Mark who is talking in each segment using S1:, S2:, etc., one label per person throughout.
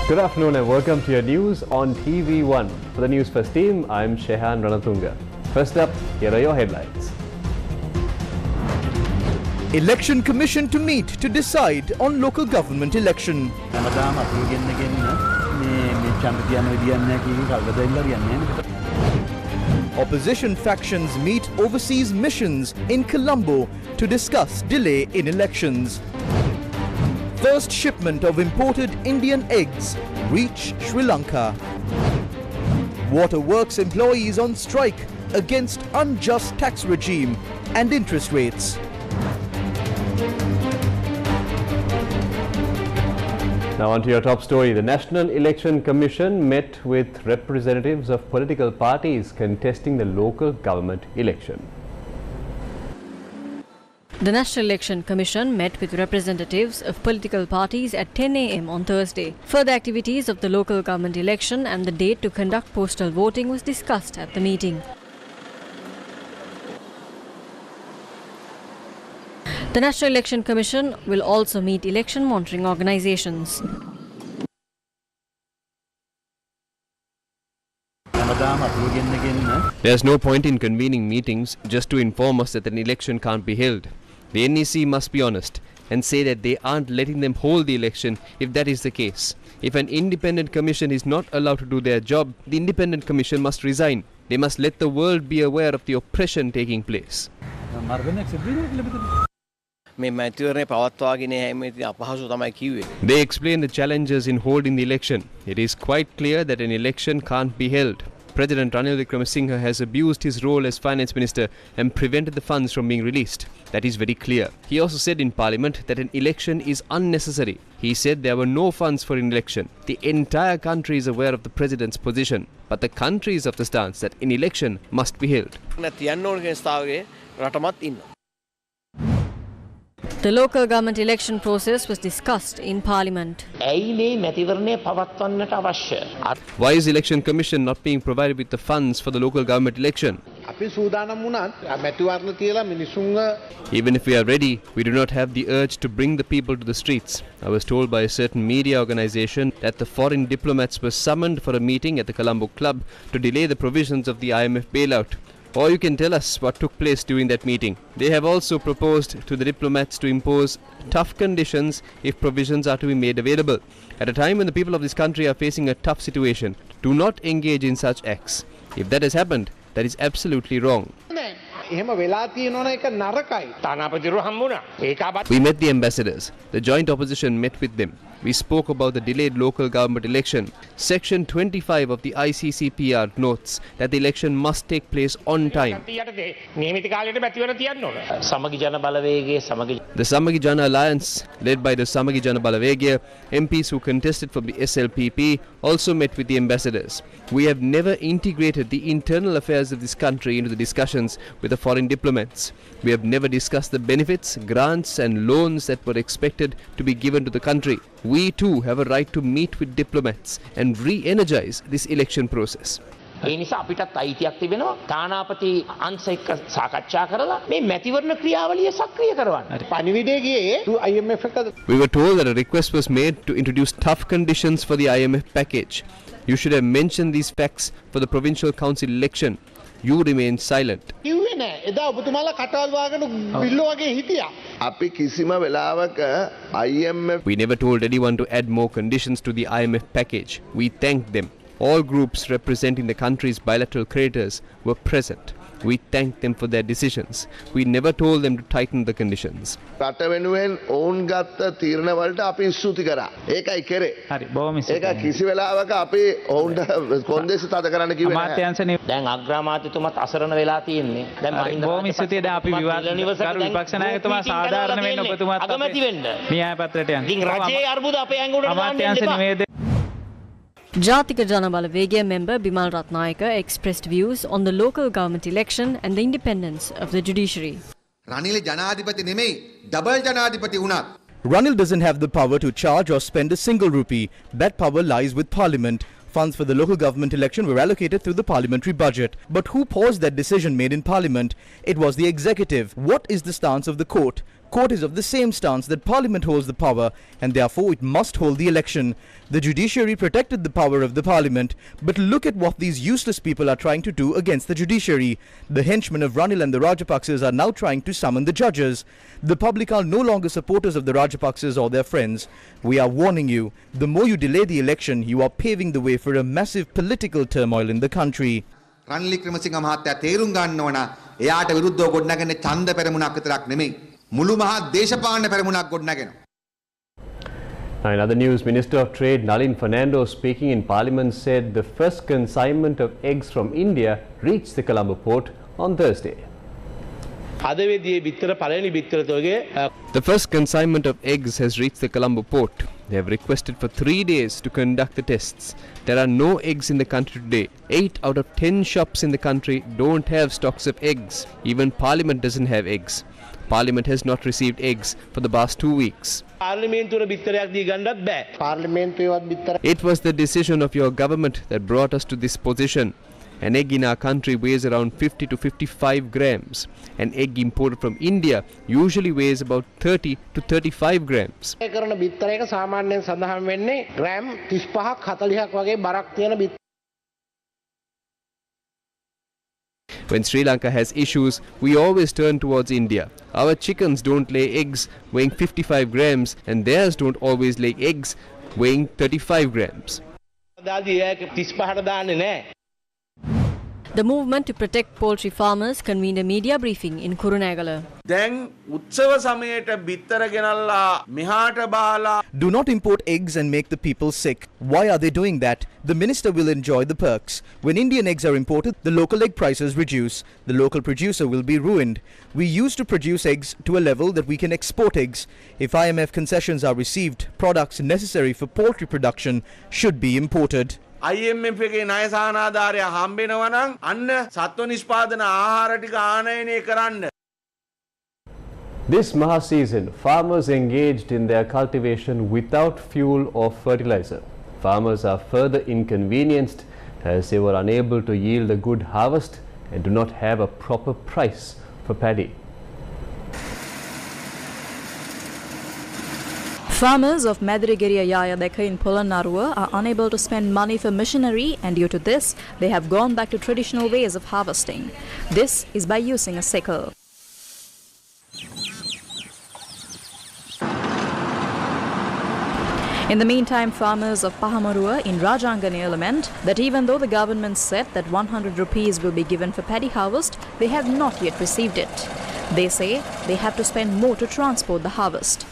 S1: Good afternoon and welcome to your news on TV1. For the Newsfirst team, I'm Shehan Ranatunga. First up, here are your headlines.
S2: Election Commission to meet to decide on local government election. Opposition factions meet overseas missions in Colombo to discuss delay in elections. First shipment of imported Indian eggs reach Sri Lanka. Waterworks employees on strike against unjust tax regime and interest rates.
S1: Now on to your top story. The National Election Commission met with representatives of political parties contesting the local government election.
S3: The National Election Commission met with representatives of political parties at 10 a.m. on Thursday. Further activities of the local government election and the date to conduct postal voting was discussed at the meeting. The National Election Commission will also meet election monitoring organizations.
S4: There's no point in convening meetings just to inform us that an election can't be held. The NEC must be honest and say that they aren't letting them hold the election if that is the case. If an independent commission is not allowed to do their job, the independent commission must resign. They must let the world be aware of the oppression taking place.
S5: They
S4: explain the challenges in holding the election. It is quite clear that an election can't be held. President Ranil Wickremesinghe has abused his role as finance minister and prevented the funds from being released. That is very clear. He also said in parliament that an election is unnecessary. He said there were no funds for an election. The entire country is aware of the president's position, but the country is of the stance that an election must be held.
S3: The local government election process was discussed in Parliament.
S4: Why is the Election Commission not being provided with the funds for the local government election? Even if we are ready, we do not have the urge to bring the people to the streets. I was told by a certain media organization that the foreign diplomats were summoned for a meeting at the Colombo Club to delay the provisions of the IMF bailout. Or you can tell us what took place during that meeting. They have also proposed to the diplomats to impose tough conditions if provisions are to be made available. At a time when the people of this country are facing a tough situation, do not engage in such acts. If that has happened, that is absolutely wrong. We met the ambassadors. The joint opposition met with them. We spoke about the delayed local government election. Section 25 of the ICCPR notes that the election must take place on time. The Samagi Jana Alliance, led by the Samagi Jana Balawegya, MPs who contested from the SLPP, also met with the ambassadors. We have never integrated the internal affairs of this country into the discussions with the foreign diplomats. We have never discussed the benefits, grants and loans that were expected to be given to the country. We too have a right to meet with diplomats and re-energize this election process.
S6: We were told that
S4: a request was made to introduce tough conditions for the IMF package. You should have mentioned these facts for the provincial council election. You remain silent.
S7: We never
S4: told anyone to add more conditions to the IMF package. We thanked them. All groups representing the country's bilateral creditors were present. We thanked them for their decisions. We never told them to tighten the conditions.
S7: We
S3: Jatika Jana Balawegya member Bimal Ratnayaka expressed views on the local government election and the independence of the judiciary.
S8: Ranil
S2: doesn't have the power to charge or spend a single rupee. That power lies with Parliament. Funds for the local government election were allocated through the parliamentary budget. But who paused that decision made in Parliament? It was the executive. What is the stance of the court? Court is of the same stance that Parliament holds the power and therefore it must hold the election. The judiciary protected the power of the Parliament, but look at what these useless people are trying to do against the judiciary. The henchmen of Ranil and the Rajapaksas are now trying to summon the judges. The public are no longer supporters of the Rajapaksas or their friends. We are warning you, the more you delay the election, you are paving the way for a massive political turmoil in the country.
S5: Ranil Wickremesinghe මහත්තයා තේරුම් ගන්න ඕන එයාට විරුද්ධව ගොඩනගන්නේ ඡන්ද පෙරමුණක් විතරක් නෙමෙයි මුළු මහත් දේශපාලන පෙරමුණක් ගොඩනගනවා.
S1: Now, in other news, Minister of Trade Nalin Fernando speaking in Parliament said the first consignment of eggs from India reached the Colombo port on Thursday.
S4: The first consignment of eggs has reached the Colombo port. They have requested for 3 days to conduct the tests. There are no eggs in the country today. 8 out of 10 shops in the country don't have stocks of eggs. Even Parliament doesn't have eggs. Parliament has not received eggs for the past 2 weeks. It was the decision of your government that brought us to this position. An egg in our country weighs around 50 to 55 grams. An egg imported from India usually weighs about 30 to 35 grams. When Sri Lanka has issues, we always turn towards India. Our chickens don't lay eggs weighing 55 grams and theirs don't always lay eggs weighing 35 grams.
S3: The movement to protect poultry farmers convened a media briefing in Kurunegala.
S2: Do not import eggs and make the people sick. Why are they doing that? The minister will enjoy the perks. When Indian eggs are imported, the local egg prices reduce. The local producer will be ruined. We used to produce eggs to a level that we can export eggs. If IMF concessions are received, products necessary for poultry production should be imported.
S6: IMF එකේ ණය සහනාධාරය හම්බෙනවා නම් අන්න සත්ව නිෂ්පාදන ආහාර ටික ආනයනය කරන්න.
S1: This Maha season, farmers engaged in their cultivation without fuel or fertilizer. Farmers are further inconvenienced as they were unable to yield a good harvest and do not have a proper price for paddy.
S7: Farmers of Madirigiriya Yayadeka in Polonnaruwa are unable to spend money for machinery, and due to this, they have gone back to traditional ways of harvesting. This is by using a sickle. In the meantime, farmers of Pahamarua in Rajangani lament that even though the government said that 100 rupees will be given for paddy harvest, they have not yet received it. They say they have to spend more to transport the harvest.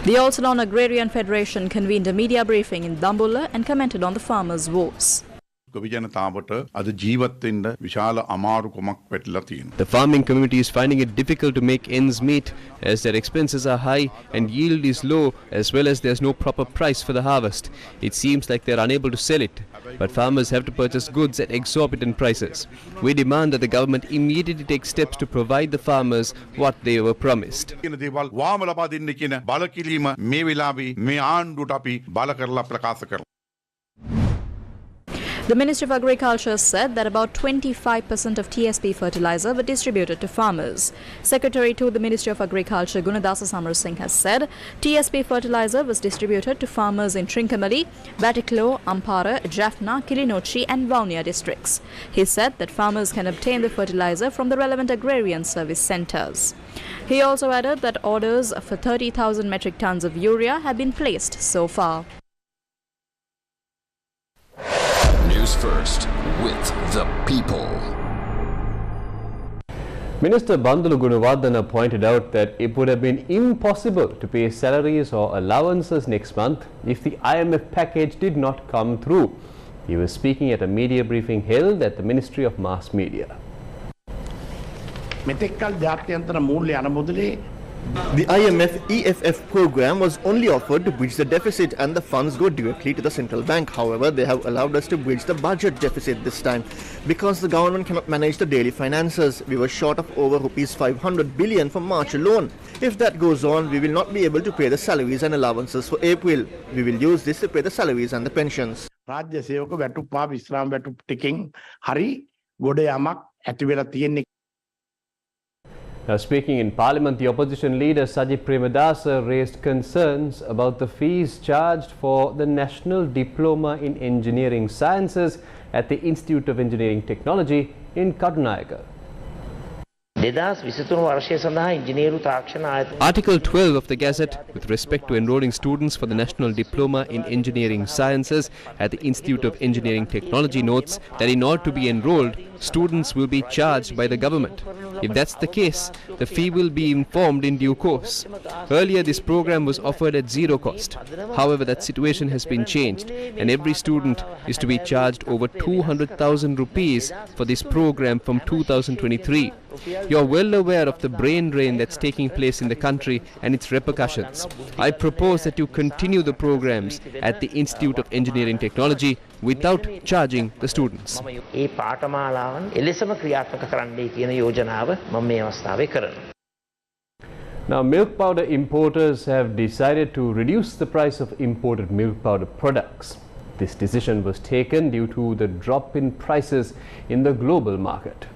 S7: The All Ceylon Agrarian Federation convened a media briefing in Dambulla and commented on the farmers' woes.
S8: The
S4: farming community is finding it difficult to make ends meet as their expenses are high and yield is low, as well as there's no proper price for the harvest. It seems like they're unable to sell it, but farmers have to purchase goods at exorbitant prices. We demand that the government immediately take steps to provide the farmers what they were promised.
S7: The Ministry of Agriculture said that about 25% of TSP fertilizer were distributed to farmers. Secretary to the Ministry of Agriculture, Gunadasa Samar Singh, has said TSP fertilizer was distributed to farmers in Trincomalee, Batiklo, Ampara, Jaffna, Kilinochchi and Vaunia districts. He said that farmers can obtain the fertilizer from the relevant agrarian service centres. He also added that orders for 30,000 metric tons of urea have been placed so far.
S9: News First with the people.
S1: Minister Bandulu Gunawardana pointed out that it would have been impossible to pay salaries or allowances next month if the IMF package did not come through. He was speaking at a media briefing held at the Ministry of Mass Media.
S10: The IMF EFF program was only offered to bridge the deficit and the funds go directly to the central bank. However, they have allowed us to bridge the budget deficit this time because the government cannot manage the daily finances. We were short of over rupees 500 billion for March alone. If that goes on, we will not be able to pay the salaries and allowances for April. We will use this to pay the salaries and the pensions.
S6: රාජ්‍ය සේවක වැටුප් පා විශ්‍රාම වැටුප් ටිකෙන් හරි ගොඩ යමක් ඇති වෙලා තියෙන්නේ
S1: Now, speaking in Parliament, the opposition leader Sajid Premadasa raised concerns about the fees charged for the National Diploma in Engineering Sciences at the Institute of Engineering Technology in Kadunayaka.
S4: Article 12 of the Gazette, with respect to enrolling students for the National Diploma in Engineering Sciences at the Institute of Engineering Technology, notes that in order to be enrolled, students will be charged by the government. If that's the case, the fee will be informed in due course. Earlier, this program was offered at zero cost. However, that situation has been changed, and every student is to be charged over 200,000 rupees for this program from 2023. You're well aware of the brain drain that's taking place in the country and its repercussions. I propose that you continue the programs at the Institute of Engineering Technology without charging the students.
S1: Now, milk powder importers have decided to reduce the price of imported milk powder products. This decision was taken due to the drop in prices in the global market.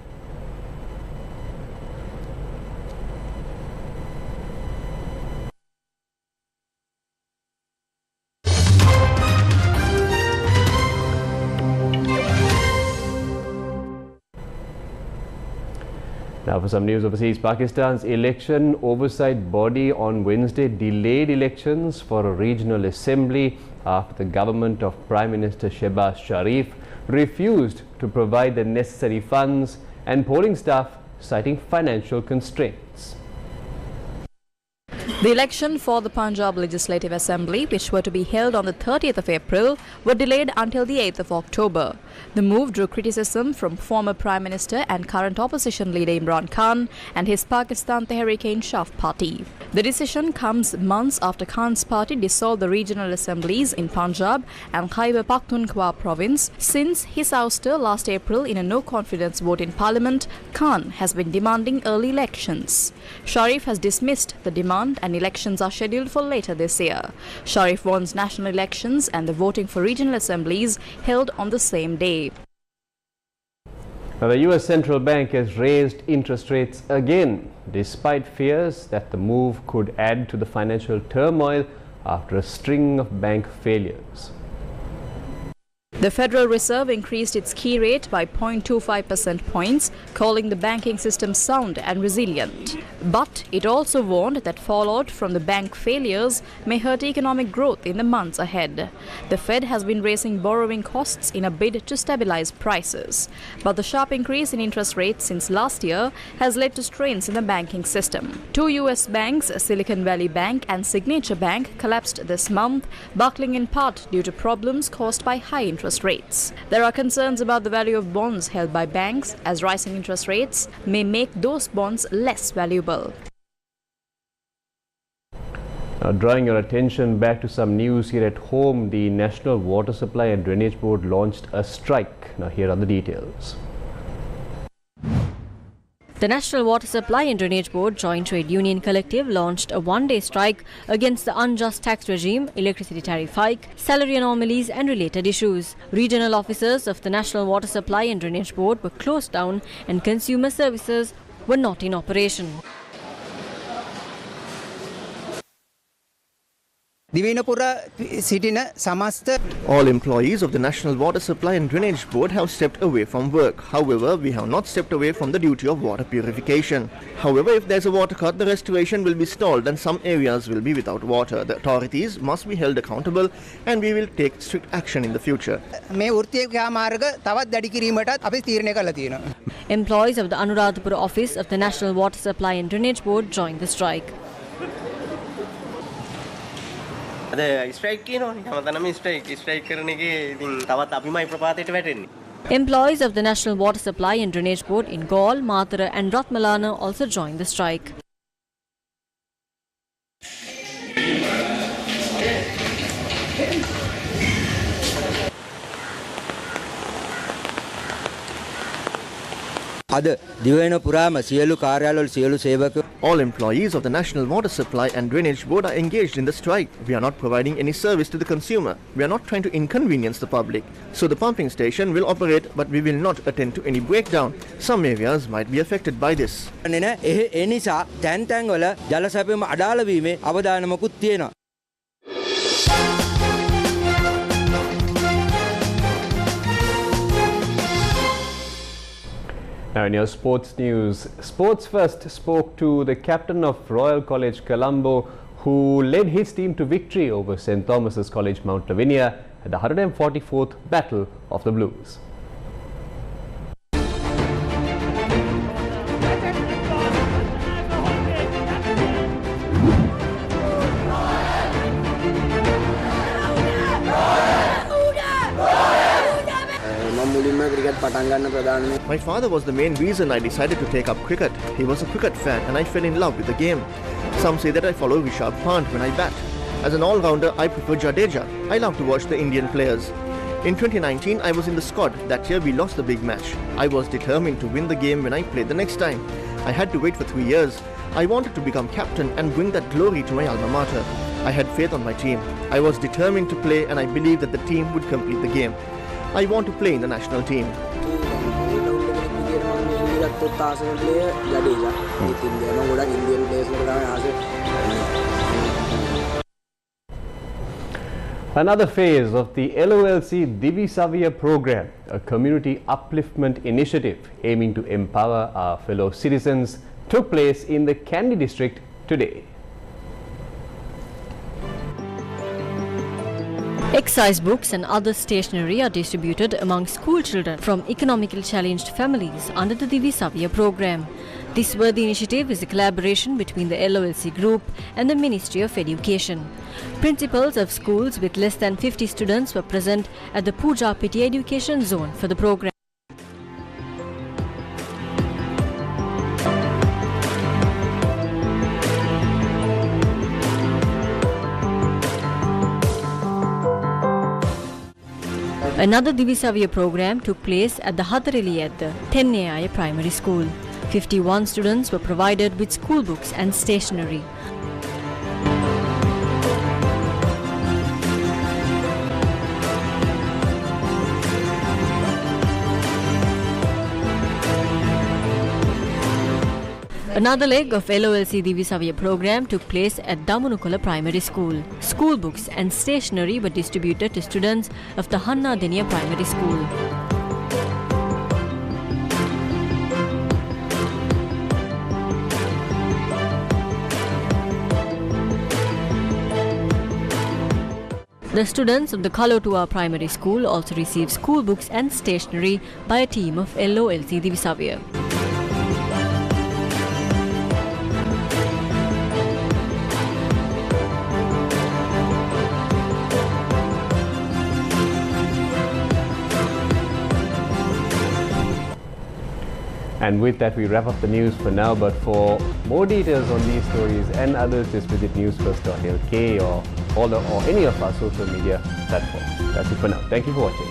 S1: Now for some news overseas, Pakistan's election oversight body on Wednesday delayed elections for a regional assembly after the government of Prime Minister Shehbaz Sharif refused to provide the necessary funds and polling staff, citing financial constraints.
S7: The election for the Punjab Legislative Assembly, which were to be held on the 30th of April, were delayed until the 8th of October. The move drew criticism from former Prime Minister and current opposition leader Imran Khan and his Pakistan Tehreek-e-Insaf party. The decision comes months after Khan's party dissolved the regional assemblies in Punjab and Khyber Pakhtunkhwa province. Since his ouster last April in a no-confidence vote in Parliament, Khan has been demanding early elections. Sharif has dismissed the demand and elections are scheduled for later this year. Sharif wants national elections and the voting for regional assemblies held on the same day.
S1: Now, the US Central Bank has raised interest rates again, despite fears that the move could add to the financial turmoil after a string of bank failures.
S7: The Federal Reserve increased its key rate by 0.25% points, calling the banking system sound and resilient. But it also warned that fallout from the bank failures may hurt economic growth in the months ahead. The Fed has been raising borrowing costs in a bid to stabilize prices. But the sharp increase in interest rates since last year has led to strains in the banking system. Two US banks, Silicon Valley Bank and Signature Bank, collapsed this month, buckling in part due to problems caused by high interest rates. There are concerns about the value of bonds held by banks, as rising interest rates may make those bonds less valuable.
S1: Now, drawing your attention back to some news here at home, the National Water Supply and Drainage Board launched a strike. Now, here are the details.
S3: The National Water Supply and Drainage Board Joint Trade Union Collective launched a one-day strike against the unjust tax regime, electricity tariff hike, salary anomalies and related issues. Regional offices of the National Water Supply and Drainage Board were closed down and consumer services were not in operation.
S10: All employees of the National Water Supply and Drainage Board have stepped away from work. However, we have not stepped away from the duty of water purification. However, if there is a water cut, the restoration will be stalled and some areas will be without water. The authorities must be held accountable and we will take strict action in the future.
S3: Employees of the Anuradhapura office of the National Water Supply and Drainage Board joined the strike. Employees of the National Water Supply and Drainage Board in Gaul, Mathura and Ratmalana also joined the strike.
S10: All employees of the National Water Supply and Drainage Board are engaged in the strike. We are not providing any service to the consumer. We are not trying to inconvenience the public. So the pumping station will operate, but we will not attend to any breakdown. Some areas might be affected by this.
S1: Now in your sports news, Sports First spoke to the captain of Royal College Colombo, who led his team to victory over St. Thomas's College Mount Lavinia at the 144th Battle of the Blues.
S10: My father was the main reason I decided to take up cricket. He was a cricket fan and I fell in love with the game. Some say that I follow Rishabh Pant when I bat. As an all-rounder, I prefer Jadeja. I love to watch the Indian players. In 2019, I was in the squad. That year we lost the big match. I was determined to win the game when I played the next time. I had to wait for 3 years. I wanted to become captain and bring that glory to my alma mater. I had faith on my team. I was determined to play and I believed that the team would complete the game. I want to play in the national team.
S1: Another phase of the LOLC Divi Savya program, a community upliftment initiative aiming to empower our fellow citizens, took place in the Kandy district today.
S3: Exercise books and other stationery are distributed among school children from economically challenged families under the Divi Savya program. This worthy initiative is a collaboration between the LOLC group and the Ministry of Education. Principals of schools with less than 50 students were present at the Puja Piti Education Zone for the program. Another Divi Savya program took place at the Hadareli at the Tenneaya Primary School. 51 students were provided with school books and stationery. Another leg of LOLC Divi Savya program took place at Damunukola Primary School. School books and stationery were distributed to students of the Hanna Deniya Primary School. The students of the Kalotua Primary School also received school books and stationery by a team of LOLC Divi Savya.
S1: And with that, we wrap up the news for now. But for more details on these stories and others, just visit Newsfirst.lk or any of our social media platforms. That's it for now. Thank you for watching.